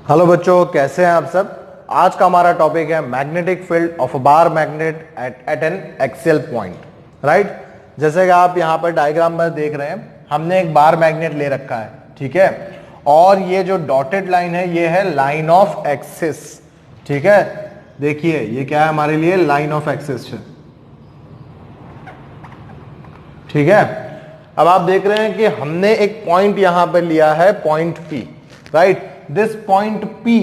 Hello बच्चों, कैसे हैं आप सब। आज का हमारा टॉपिक है magnetic field of a bar magnet at an axial point. Right, जैसे कि आप यहां पर डायग्राम में देख रहे हैं, हमने एक बार मैग्नेट ले रखा है, ठीक है। और ये जो डॉटेड लाइन है ये है लाइन ऑफ एक्सिस, ठीक है। देखिए ये क्या है हमारे लिए, लाइन ऑफ एक्सिस है, ठीक है। अब आप देख रहे हैं कि हमने एक पॉइंट यहां पर लिया है, point P, right. This point P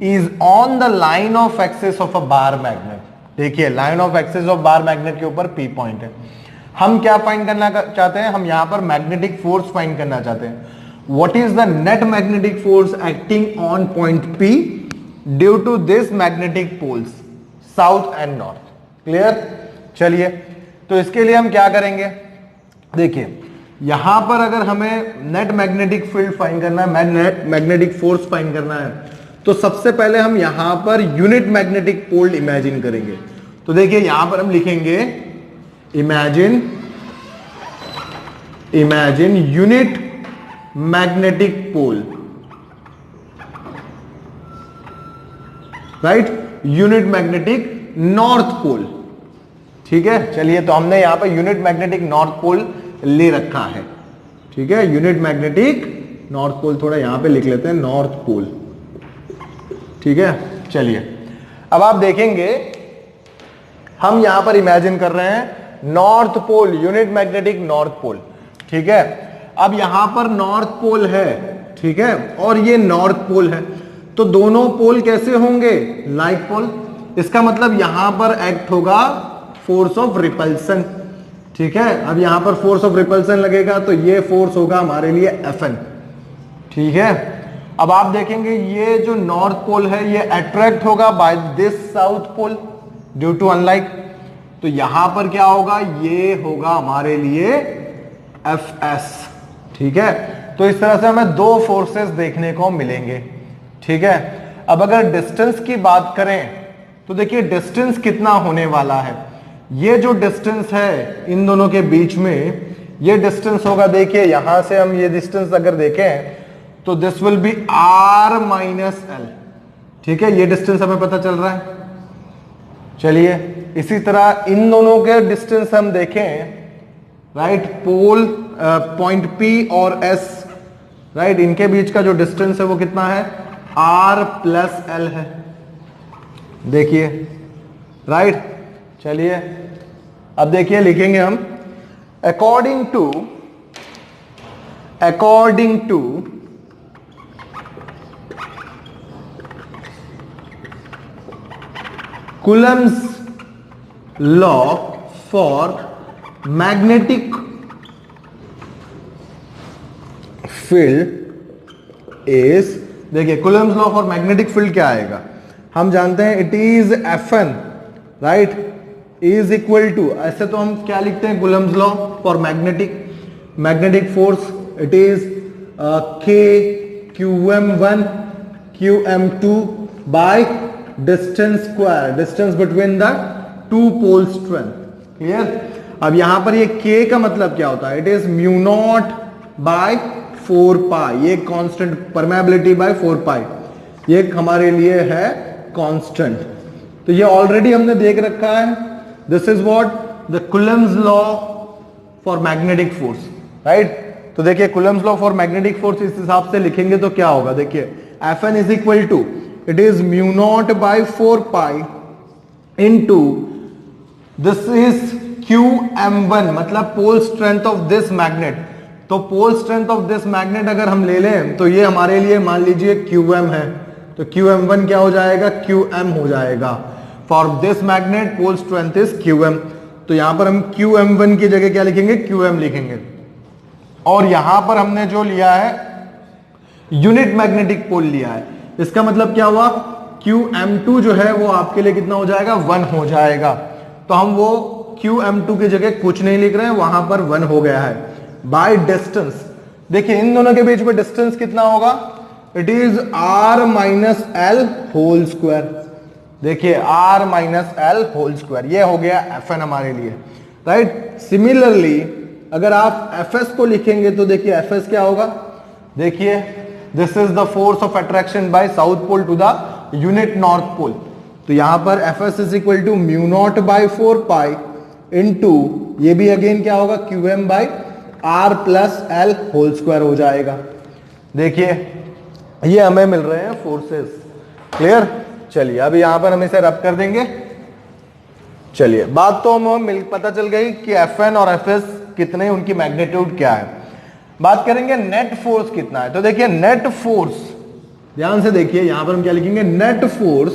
is on the line of axis of a bar magnet. देखिए line of axis of bar magnet के ऊपर P पॉइंट है। हम क्या फाइंड करना चाहते हैं, हम यहां पर मैग्नेटिक फोर्स फाइंड करना चाहते हैं। What is the net magnetic force acting on point P due to this magnetic poles south and north. Clear. चलिए, तो इसके लिए हम क्या करेंगे, देखिए यहां पर अगर हमें नेट मैग्नेटिक फील्ड फाइंड करना है, नेट मैग्नेटिक फोर्स फाइंड करना है, तो सबसे पहले हम यहां पर यूनिट मैग्नेटिक पोल इमेजिन करेंगे। तो देखिए यहां पर हम लिखेंगे imagine unit magnetic pole, right, unit magnetic north pole, ठीक है। चलिए, तो हमने यहां पर यूनिट मैग्नेटिक नॉर्थ पोल ले रखा है, ठीक है। यूनिट मैग्नेटिक नॉर्थ पोल, थोड़ा यहां पे लिख लेते हैं नॉर्थ पोल, ठीक है। चलिए, अब आप देखेंगे हम यहां पर इमेजिन कर रहे हैं north pole, unit magnetic north pole, ठीक है। अब यहां पर नॉर्थ पोल है, ठीक है, और ये नॉर्थ पोल है, तो दोनों पोल कैसे होंगे, लाइक पोल। इसका मतलब यहां पर एक्ट होगा फोर्स ऑफ रिपल्सन, ठीक है। अब यहां पर फोर्स ऑफ रिपल्सन लगेगा तो ये फोर्स होगा हमारे लिए Fn, ठीक है। अब आप देखेंगे ये जो नॉर्थ पोल है ये अट्रैक्ट होगा by this south pole due to unlike, तो यहां पर क्या होगा, ये होगा हमारे लिए Fs, ठीक है। तो इस तरह से हमें दो फोर्सेस देखने को मिलेंगे, ठीक है। अब अगर डिस्टेंस की बात करें तो देखिए डिस्टेंस कितना होने वाला है, ये जो डिस्टेंस है इन दोनों के बीच में, ये डिस्टेंस होगा, देखिए यहां से हम ये डिस्टेंस अगर देखें तो this will be r minus L, ठीक है। ये डिस्टेंस हमें पता चल रहा है। चलिए, इसी तरह इन दोनों के डिस्टेंस हम देखें, राइट, पोल पॉइंट P और S, राइट, इनके बीच का जो डिस्टेंस है वो कितना है, r प्लस एल है, देखिए, राइट। चलिए, अब देखिए लिखेंगे हम according to Coulomb's law for magnetic field is, देखिए Coulomb's law for magnetic field क्या आएगा, हम जानते हैं it is Fn, right, is equal to, ऐसे तो हम क्या लिखते हैं Coulomb's law for magnetic force, it is K QM1 QM2 by distance square, distance between the two pole strength. Clear. अब यहां पर ये K का मतलब क्या होता है, it is mu naught by 4 pi, ये कांस्टेंट, परमेबिलिटी बाय 4 पाई, ये हमारे लिए है कांस्टेंट। तो ये ऑलरेडी हमने देख रखा है, this is what the Coulomb's law for magnetic force, right. तो देखिए Coulomb's law for magnetic force इस हिसाब से लिखेंगे तो क्या होगा, देखिए Fn is equal to, it is mu naught by 4 pi into this is QM1, मतलब pole strength of this magnet. तो pole strength of this magnet अगर हम ले लें तो ये हमारे लिए मान लीजिए QM है, तो QM1 क्या हो जाएगा, QM हो जाएगा। For this magnet pole strength is QM, तो यहां पर हम QM1 की जगह क्या लिखेंगे, QM लिखेंगे। और यहां पर हमने जो लिया है यूनिट मैग्नेटिक पोल लिया है, इसका मतलब क्या हुआ, QM2 जो है वो आपके लिए कितना हो जाएगा, 1 हो जाएगा। तो हम वो QM2 की जगह कुछ नहीं लिख रहे हैं, वहां पर 1 हो गया है। बाय डिस्टेंस, देखिए इन दोनों के बीच में डिस्टेंस कितना होगा, it is r minus L whole square, देखिए r minus L whole square, ये हो गया Fn हमारे लिए, राइट। सिमिलरली अगर आप Fs को लिखेंगे तो देखिए Fs क्या होगा, देखिए this is the force of attraction by south pole to the unit north pole. तो यहां पर F S is equal to mu naught by 4 into ये भी अगेन क्या होगा Q M by R plus L whole square हो जाएगा। देखिए ये हमें मिल रहे हैं फोर्सेस। क्लियर? चलिए अब यहां पर हम इसे रब कर देंगे। चलिए बात तो हमें पता चल गई कि एफ एन और एफ एस कितने, उनकी मैग्नीट्यूड क्या है। बात करेंगे नेट फोर्स कितना है। तो देखिए नेट फोर्स, ध्यान से देखिए यहां पर हम क्या लिखेंगे, net force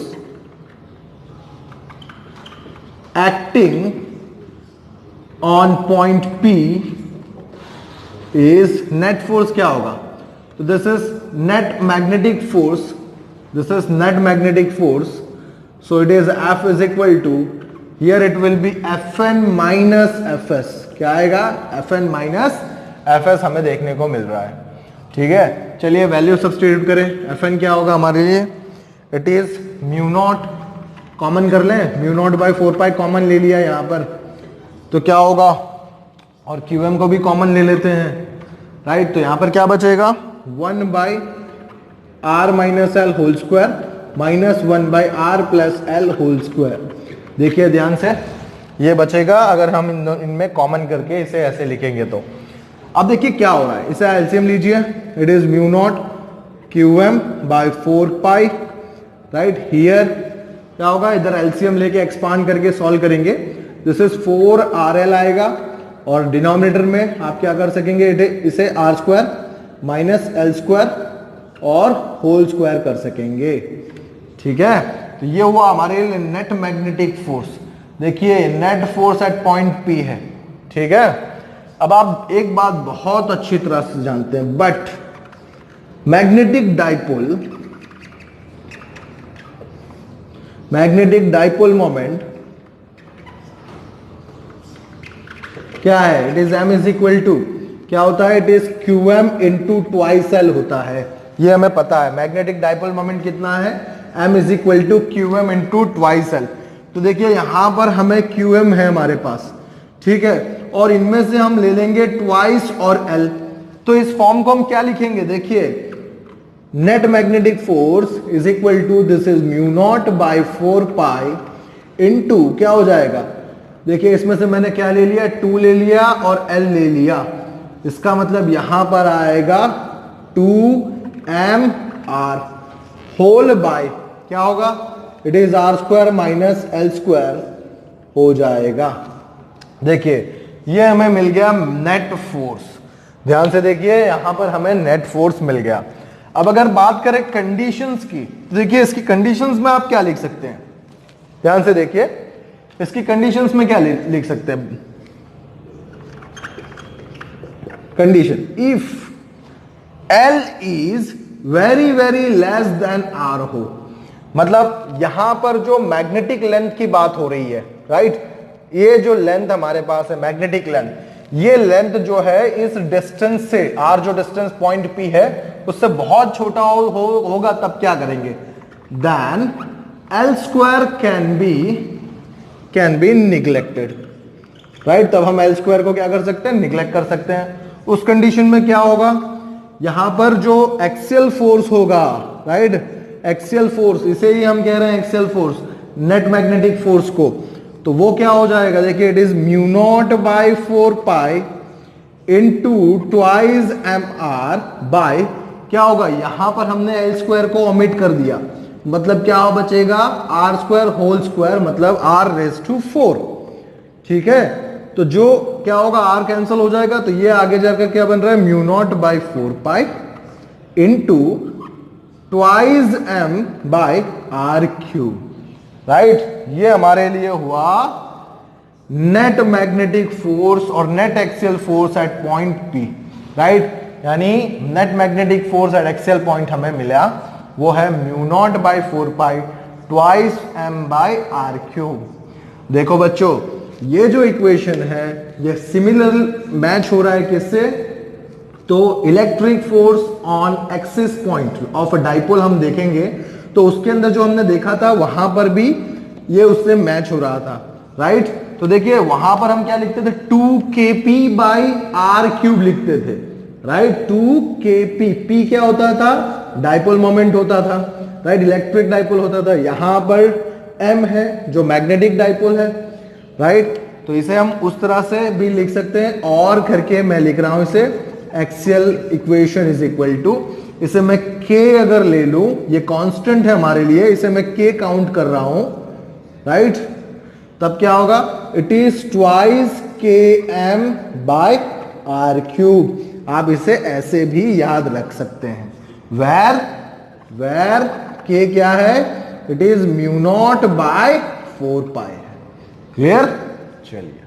acting on point P is, net force क्या होगा, तो this is net magnetic force, this is net magnetic force, so it is F is equal to, here it will be Fn minus Fs। क्या आएगा, Fn minus Fs हमें देखने को मिल रहा है। ठीक है, चलिए वैल्यू सब्स्टिट्यूट करें। Fn क्या होगा हमारे लिए, it is mu not, common कर लें, म्यू नॉट बाई 4 कॉमन ले लिया यहां पर, तो क्या होगा, और QM को भी कॉमन ले लेते हैं, राइट। तो यहां पर क्या बचेगा, 1 by R minus L whole square minus 1 by R plus L whole square. देखिए ध्यान से, ये बचेगा अगर हम इनमें कॉमन करके इसे ऐसे लिखेंगे तो। अब देखिए क्या हो रहा है, इसे एलसीएम लीजिए, it is mu not QM by 4 right. Here क्या होगा, इधर एलसीएम लेके एक्सपांड करके सॉल्व करेंगे, दिस इज 4RL आएगा, और डिनोमिनेटर में आप क्या कर सकेंगे, इसे R square minus L square और होल स्क्वायर कर सकेंगे। ठीक है, तो ये हुआ हमारे लिए नेट मैग्नेटिक फोर्स। देखिए net force at point P है। ठीक है, अब आप एक बात बहुत अच्छी तरह से जानते हैं, बट मैग्नेटिक डाइपोल मोमेंट क्या है, it is m is equal to, क्या होता है, it is QM into twice L होता है। ये हमें पता है मैग्नेटिक डाइपोल मोमेंट कितना है, m is equal to QM into twice L. तो देखिए यहां पर हमें QM है हमारे पास, ठीक है, और इनमें से हम ले लेंगे ट्वाइस और L। तो इस फॉर्म को हम क्या लिखेंगे, देखिए net magnetic force is equal to, this is mu naught by 4 into क्या हो जाएगा, देखिए इसमें से मैंने क्या ले लिया, 2 ले लिया और L ले लिया, इसका मतलब यहां पर आएगा 2mr होल बाय क्या होगा, it is R square minus L square हो जाएगा। देखिए ये हमें मिल गया नेट फोर्स। ध्यान से देखिए यहां पर हमें नेट फोर्स मिल गया। अब अगर बात करें कंडीशंस की, तो देखिए इसकी कंडीशंस में आप क्या लिख सकते हैं, ध्यान से देखिए इसकी कंडीशंस में क्या लिख सकते हैं, condition if L is very very less than R हो, मतलब यहां पर जो मैग्नेटिक लेंथ की बात हो रही है, राइट, ये जो लेंथ हमारे पास है मैग्नेटिक लेंथ, ये लेंथ जो है इस डिस्टेंस से, R जो डिस्टेंस पॉइंट P है उससे बहुत छोटा होगा, तब क्या करेंगे, then L square can be neglected, right. तब हम L स्क्वायर को क्या कर सकते हैं, निग्लेक्ट कर सकते हैं। उस कंडीशन में क्या होगा, यहां पर जो एक्सियल फोर्स होगा, राइट, एक्सियल फोर्स, इसे ही हम कह रहे हैं axial force, net magnetic force को, तो वो क्या हो जाएगा, देखिए it is mu naught by 4 into twice mr by क्या होगा, यहां पर हमने L स्क्वायर को ओमिट कर दिया, मतलब क्या बचेगा, आर स्क्वायर होल स्क्वायर, मतलब r रेज टू 4। ठीक है, तो जो क्या होगा, r कैंसिल हो जाएगा, तो ये आगे जाकर क्या बन रहा है, mu naught by 4 into twice m by r cube, right. ये हमारे लिए हुआ नेट मैग्नेटिक फोर्स और net axial force at point P, right, यानी net magnetic force at axial point हमें मिला, वो है mu naught by 4 twice m by r cube. देखो बच्चों, ये जो इक्वेशन है ये सिमिलर मैच हो रहा है किससे, तो electric force on axis point of a dipole हम देखेंगे, तो उसके अंदर जो हमने देखा था वहां पर भी ये उससे मैच हो रहा था, राइट। तो देखिए वहां पर हम क्या लिखते थे, 2kp बाई r क्यूब लिखते थे, राइट, 2kp, p क्या होता था, डाइपोल मोमेंट होता था, राइट, इलेक्ट्रिक डाइपोल होता था, यहां पर m है जो मैग्नेटिक डाइपोल है, राइट। तो इसे हम उस तरह से भी लिख सकते हैं, और करके मैं लिख रहा हूं इसे axial equation is equal to, इसे मैं k अगर ले लूं, ये कांस्टेंट है हमारे लिए, इसे मैं k काउंट कर रहा हूं, राइट, तब क्या होगा, it is twice km by r cube. आप इसे ऐसे भी याद रख सकते हैं, वेर k क्या है, it is mu naught by 4 pi. Clear, चलिए।